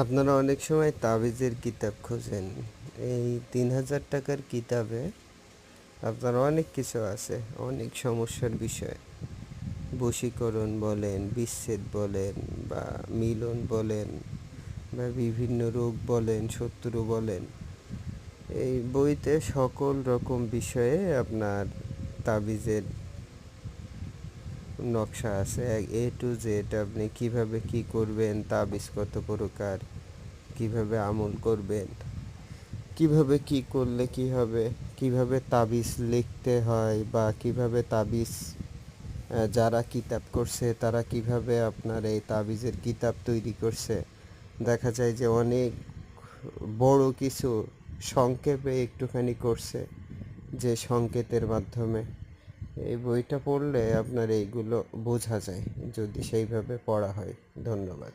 আপনারা অনেক সময় তাবিজের কিতাব খোঁজেন। এই ৩,০০০ টাকার কিতাবে আপনার অনেক কিছু আছে, অনেক সমস্যার বিষয়। বশীকরণ বলেন, বিচ্ছেদ বলেন, বা মিলন বলেন, বা বিভিন্ন রোগ বলেন, শত্রু বলেন। এই বইতে সকল রকম বিষয়ে আপনার তাবিজের নকশা আছে, A to Z। আপনি কিভাবে কি করবেন, তাবিজ কত প্রকার, কিভাবে আমল করবেন, কিভাবে কি করলে কি হবে, কিভাবে তাবিজ লিখতে হয়, বা কিভাবে তাবিজ যারা কিতাব করছে তারা কিভাবে আপনার এই তাবিজের কিতাব তৈরি করছে। দেখা যায় যে অনেক বড় কিছু সংক্ষেপে একটুখানি করছে, যে সংকেতের মাধ্যমে। এই বইটা পড়লে আপনার এইগুলো বোঝা যায়, যদি সেইভাবে পড়া হয়। ধন্যবাদ।